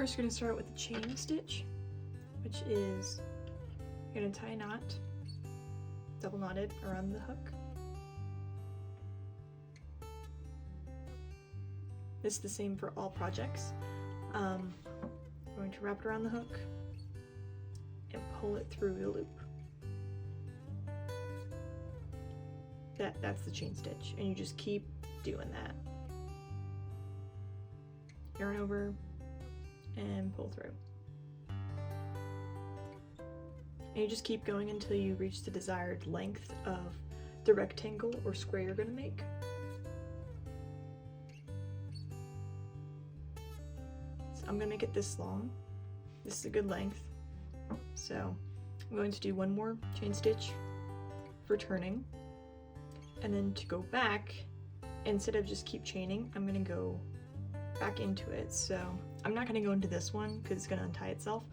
First, you're going to start with a chain stitch, which is you're going to tie a knot, double knotted around the hook. This is the same for all projects. I'm going to wrap it around the hook and pull it through the loop. That's the chain stitch, and you just keep doing that. Yarn over and pull through. And you just keep going until you reach the desired length of the rectangle or square you're going to make. So I'm going to make it this long. This is a good length. So I'm going to do one more chain stitch for turning. And then to go back, instead of just keep chaining, I'm going to go back into it. So I'm not going to go into this one because it's going to untie itself.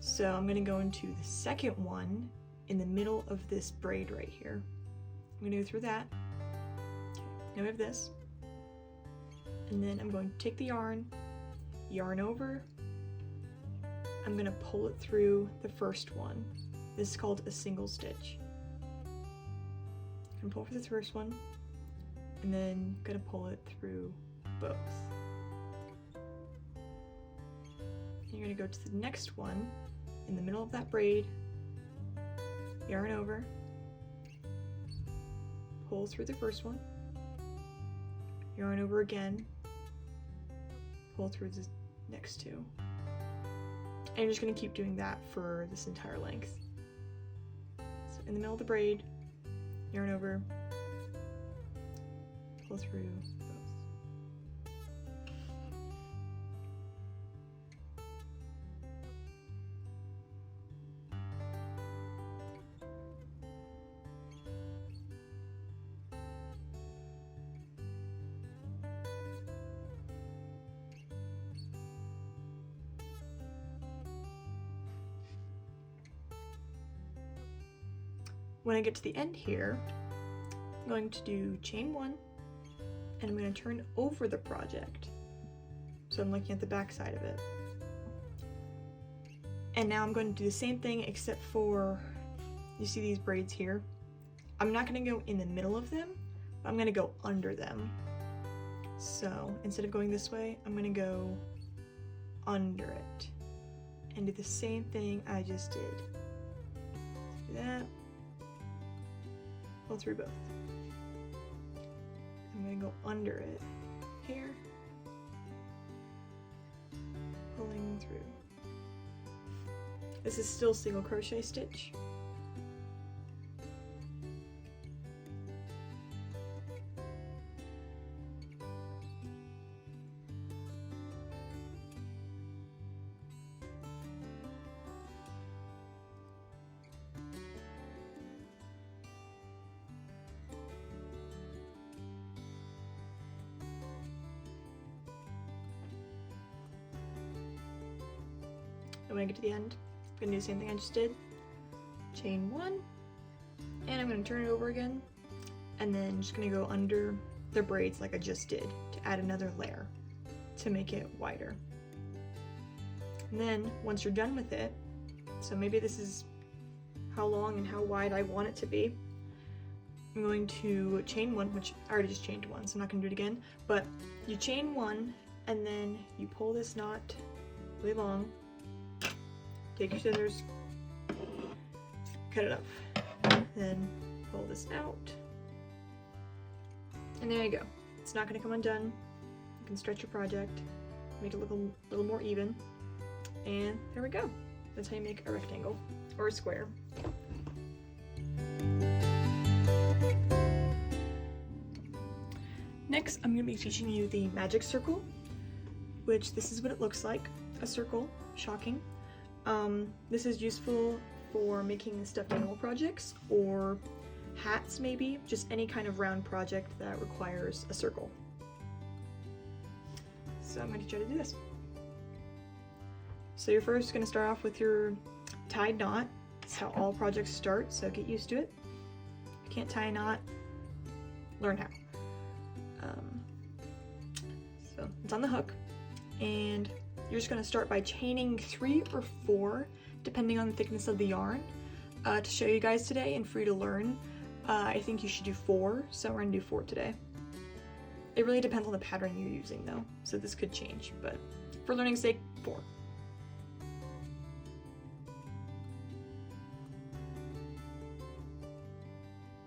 So I'm going to go into the second one in the middle of this braid right here. I'm going to go through that. Okay, now we have this. And then I'm going to take the yarn over. I'm going to pull it through the first one. This is called a single stitch. I'm going to pull for the first one, and then I'm going to pull it through both. And you're going to go to the next one in the middle of that braid, yarn over, pull through the first one, yarn over again, pull through the next two. And you're just going to keep doing that for this entire length. So in the middle of the braid, yarn over, pull through both. When I get to the end here, I'm going to do chain one, and I'm going to turn over the project. So I'm looking at the back side of it. And now I'm going to do the same thing except for, you see these braids here? I'm not going to go in the middle of them, but I'm going to go under them. So instead of going this way, I'm going to go under it and do the same thing I just did. Do that. Pull through both. I'm going to go under it here, pulling through. This is still single crochet stitch. And when I get to the end, I'm going to do the same thing I just did. Chain one, and I'm going to turn it over again, and then I'm just going to go under the braids like I just did to add another layer to make it wider. And then once you're done with it, so maybe this is how long and how wide I want it to be, I'm going to chain one, which I already just chained one, so I'm not going to do it again, but you chain one, and then you pull this knot really long. Take your scissors, cut it up, then pull this out, and there you go. It's not going to come undone. You can stretch your project, make it look a little more even, and there we go. That's how you make a rectangle or a square. Next, I'm going to be teaching you the magic circle, which this is what it looks like, a circle, shocking. This is useful for making stuffed animal projects or hats maybe, just any kind of round project that requires a circle. So I'm going to try to do this. So you're first going to start off with your tied knot. That's how all projects start, so get used to it. If you can't tie a knot, learn how. So it's on the hook, and you're just going to start by chaining 3 or 4, depending on the thickness of the yarn. To show you guys today and for you to learn, I think you should do 4, so we're going to do 4 today. It really depends on the pattern you're using though, so this could change, but for learning's sake, 4.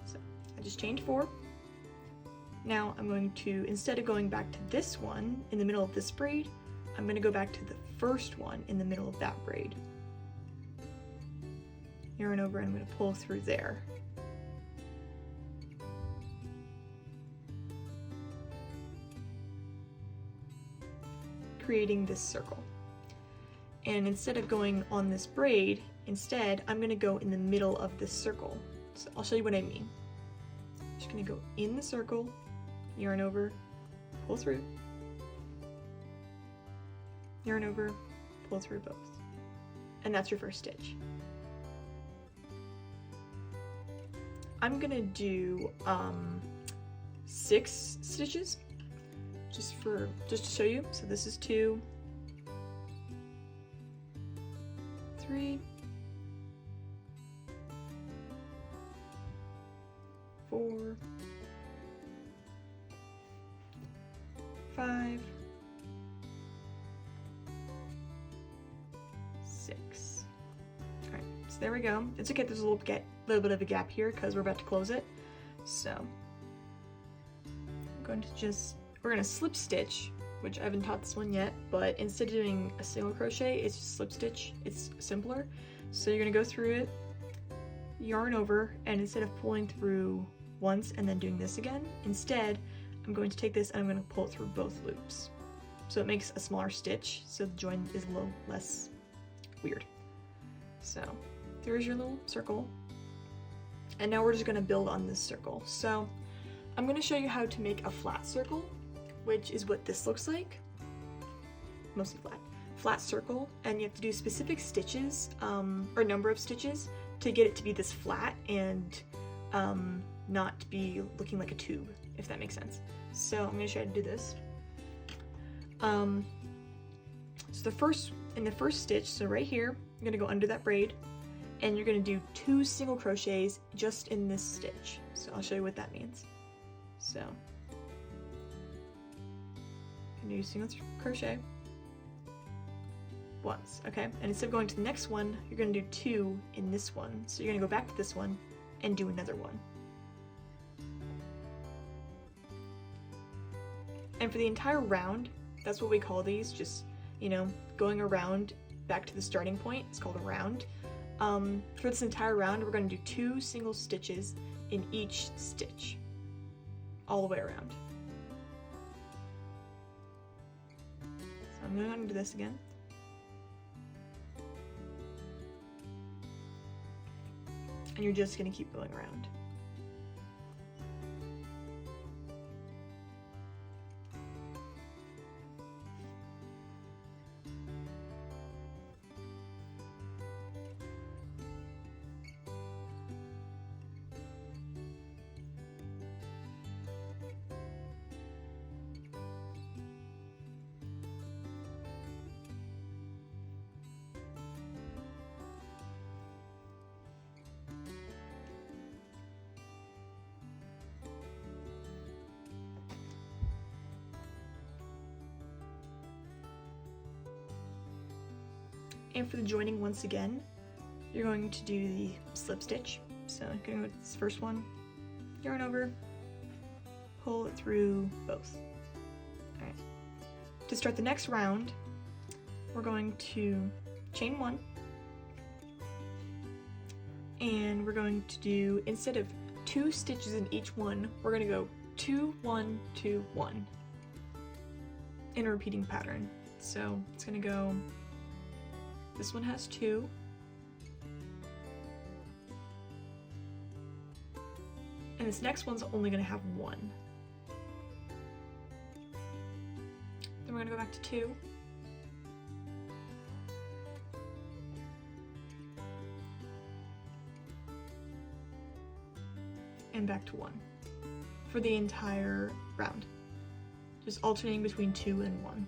So I just chained 4. Now I'm going to, instead of going back to this one in the middle of this braid, I'm going to go back to the first one in the middle of that braid. Yarn over and I'm going to pull through there. Creating this circle. And instead of going on this braid, instead I'm going to go in the middle of this circle. So I'll show you what I mean. I'm just going to go in the circle, yarn over, pull through, yarn over, pull through both. And that's your first stitch. I'm going to do 6 stitches. Just to show you. So this is 2, 3, 4, 5, 6. All right, so there we go. It's okay. There's a little bit of a gap here because we're about to close it. So I'm going to we're going to slip stitch, which I haven't taught this one yet, but instead of doing a single crochet, it's just slip stitch. It's simpler. So you're going to go through it, yarn over, and instead of pulling through once and then doing this again, instead I'm going to take this and I'm going to pull it through both loops. So it makes a smaller stitch, so the join is a little less weird. So there's your little circle. And now we're just going to build on this circle. So I'm going to show you how to make a flat circle, which is what this looks like. Mostly flat circle, and you have to do specific stitches, or number of stitches, to get it to be this flat and not be looking like a tube, if that makes sense. So I'm going to show you how to do this. So in the first stitch, so right here, you're going to go under that braid, and you're going to do 2 single crochets just in this stitch. So I'll show you what that means. So you do single crochet once, okay? And instead of going to the next one, you're going to do 2 in this one. So you're going to go back to this one and do another one. And for the entire round, that's what we call these, just, you know, going around back to the starting point. It's called a round. For this entire round, we're going to do 2 single stitches in each stitch, all the way around. So I'm going to do this again. And you're just going to keep going around. And for the joining, once again, you're going to do the slip stitch. So I'm going to go with this first one, yarn over, pull it through both. All right. To start the next round, we're going to chain 1, and we're going to do, instead of 2 stitches in each one, we're going to go 2, 1, 2, 1 in a repeating pattern. So it's going to go, this one has 2, and this next one's only going to have 1. Then we're going to go back to 2, and back to 1 for the entire round, just alternating between 2 and 1.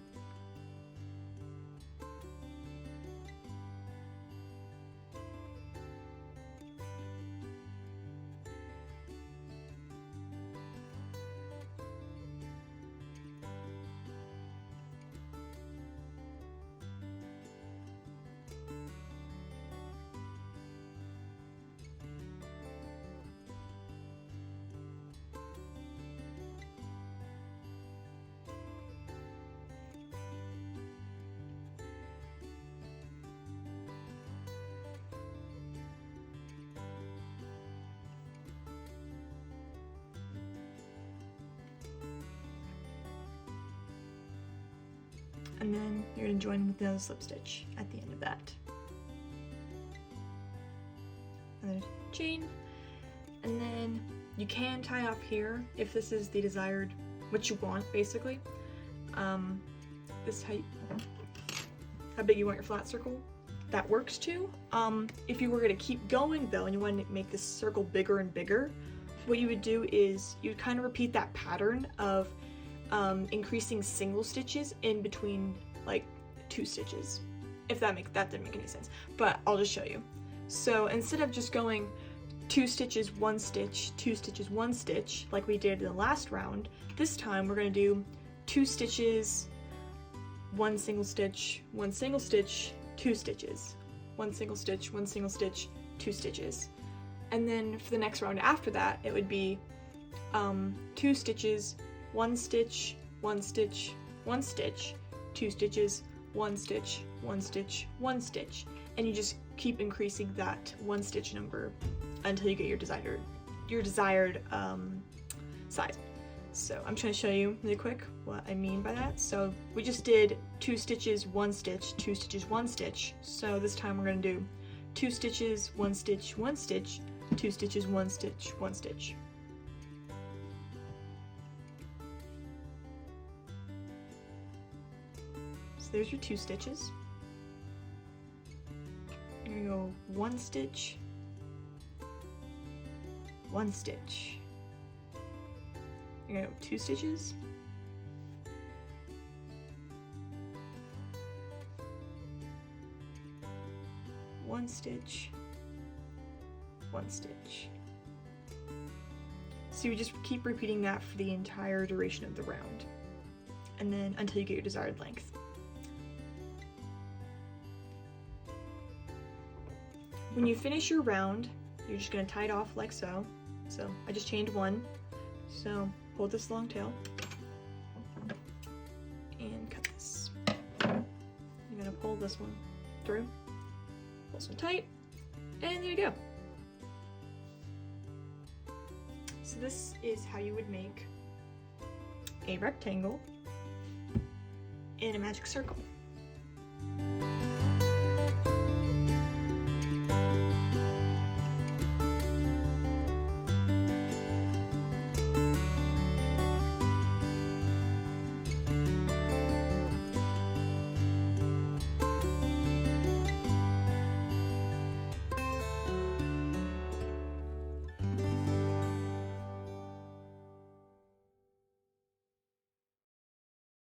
and then you're going to join with another slip stitch at the end of that. Another chain, and then you can tie off here if this is the desired, what you want basically. This height, how big you want your flat circle, that works too. If you were going to keep going though and you want to make this circle bigger and bigger, what you would do is you'd kind of repeat that pattern of increasing single stitches in between like 2 stitches, if that didn't make any sense, but I'll just show you. So instead of just going 2 stitches, 1 stitch, 2 stitches, 1 stitch like we did in the last round, this time we're going to do 2 stitches, 1 single stitch, 1 single stitch, 2 stitches, 1 single stitch, 1 single stitch, 2 stitches. And then for the next round after that, it would be 2 stitches, 1 stitch, 1 stitch, 1 stitch, 2 stitches, 1 stitch, 1 stitch, 1 stitch. And you just keep increasing that 1 stitch number until you get your desired size. So I'm trying to show you really quick what I mean by that. So we just did 2 stitches, 1 stitch, 2 stitches, 1 stitch. So this time we're going to do 2 stitches, 1 stitch, 1 stitch, 2 stitches, 1 stitch, 1 stitch. So there's your 2 stitches. You're going to go 1 stitch, 1 stitch. You're going to go 2 stitches, 1 stitch, 1 stitch. So you just keep repeating that for the entire duration of the round, and then until you get your desired length. When you finish your round, you're just going to tie it off like so. So I just chained 1, so pull this long tail and cut this. You're going to pull this one through, pull this one tight, and there you go. So this is how you would make a rectangle in a magic circle.